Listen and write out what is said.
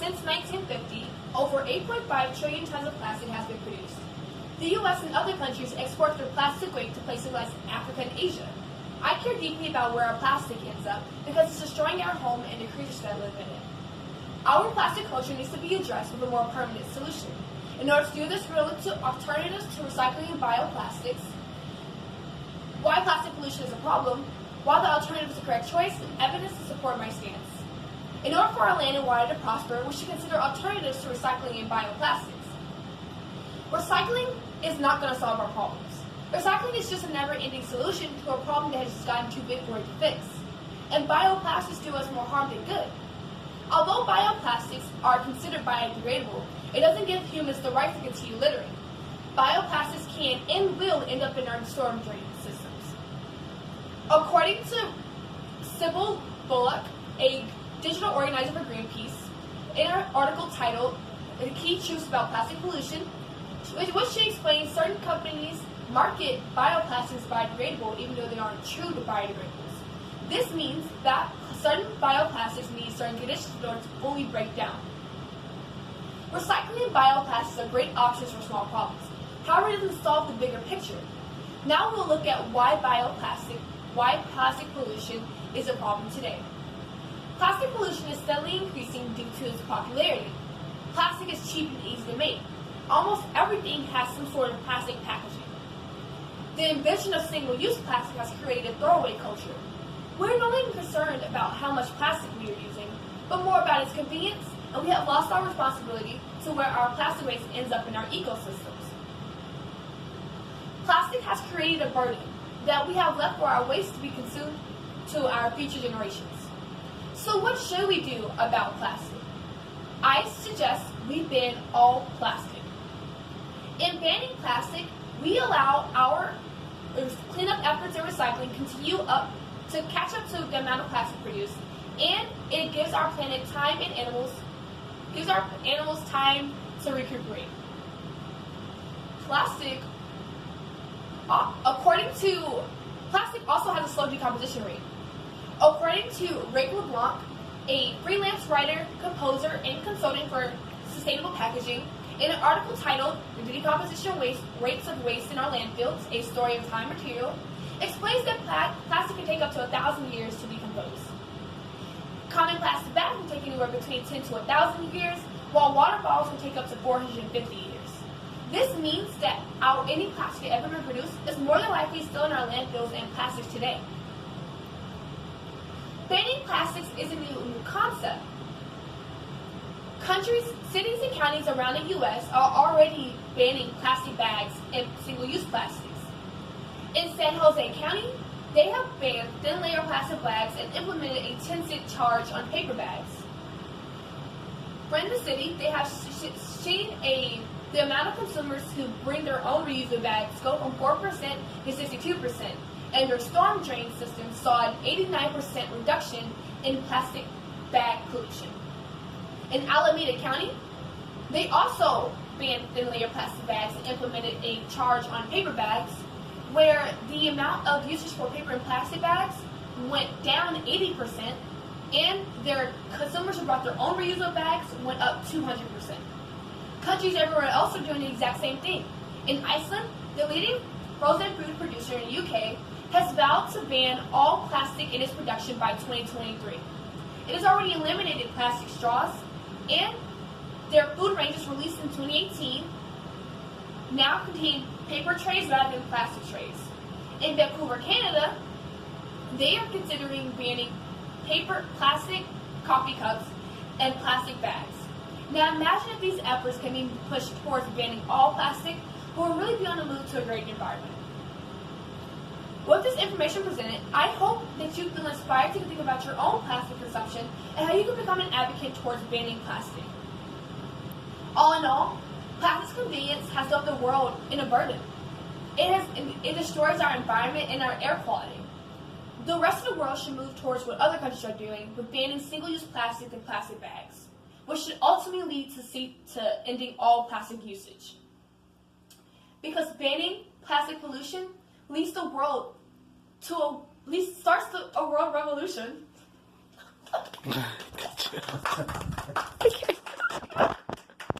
Since 1950, over 8.5 trillion tons of plastic has been produced. The U.S. and other countries export their plastic waste to places like Africa and Asia. I care deeply about where our plastic ends up because it's destroying our home and the creatures that live in it. Our plastic culture needs to be addressed with a more permanent solution. In order to do this, we're looking to alternatives to recycling and bioplastics, why plastic pollution is a problem, why the alternative is the correct choice, and evidence to support my stance. In order for our land and water to prosper, we should consider alternatives to recycling and bioplastics. Recycling is not going to solve our problems. Recycling is just a never-ending solution to a problem that has just gotten too big for it to fix. And bioplastics do us more harm than good. Although bioplastics are considered biodegradable, it doesn't give humans the right to continue littering. Bioplastics can and will end up in our storm drain systems. According to Sybil Bullock, a digital organizer for Greenpeace, in an article titled "The Key Truths About Plastic Pollution," which she explains certain companies market bioplastics biodegradable even though they aren't true to biodegradables. This means that certain bioplastics need certain conditions in order to fully break down. Recycling and bioplastics are great options for small problems. However, it doesn't solve the bigger picture. Now we'll look at why plastic pollution is a problem today. Plastic pollution is steadily increasing due to its popularity. Plastic is cheap and easy to make. Almost everything has some sort of plastic packaging. The invention of single-use plastic has created a throwaway culture. We're no longer concerned about how much plastic we are using, but more about its convenience, and we have lost our responsibility to where our plastic waste ends up in our ecosystems. Plastic has created a burden that we have left for our waste to be consumed to our future generations. So what should we do about plastic? I suggest we ban all plastic. In banning plastic, we allow our cleanup efforts and recycling continue up to catch up to the amount of plastic produced, and it gives our planet time and animals time to recuperate. Plastic also has a slow decomposition rate. According to Rick LeBlanc, a freelance writer, composer, and consultant for sustainable packaging, in an article titled "The Decomposition Rates of Waste in Our Landfills, A Story of Time Material," explains that plastic can take up to 1,000 years to decompose. Common plastic bags can take anywhere between 10 to 1,000 years, while water bottles can take up to 450 years. This means that any plastic ever been produced is more than likely still in our landfills and plastics today. Banning plastics isn't a new concept. Cities and counties around the U.S. are already banning plastic bags and single-use plastics. In San Jose County, they have banned thin-layer plastic bags and implemented a 10-cent charge on paper bags. In the city, they have seen the amount of consumers who bring their own reusable bags go from 4% to 62%, and their storm drain system saw an 89% reduction in plastic bag pollution. In Alameda County, they also banned thin-layer plastic bags and implemented a charge on paper bags, where the amount of usage for paper and plastic bags went down 80%, and their consumers who brought their own reusable bags went up 200%. Countries everywhere else are doing the exact same thing. In Iceland, the leading frozen food producer in the UK has vowed to ban all plastic in its production by 2023. It has already eliminated plastic straws, and their food ranges released in 2018 now contain paper trays rather than plastic trays. In Vancouver, Canada, they are considering banning plastic coffee cups, and plastic bags. Now imagine if these efforts can be pushed towards banning all plastic, we will really be on the move to a great environment. With this information presented, I hope that you feel inspired to think about your own plastic consumption and how you can become an advocate towards banning plastic. All in all, plastic's convenience has left the world in a burden. It destroys our environment and our air quality. The rest of the world should move towards what other countries are doing with banning single-use plastic and plastic bags, which should ultimately lead to ending all plastic usage. Because banning plastic pollution leads the world starts a world revolution.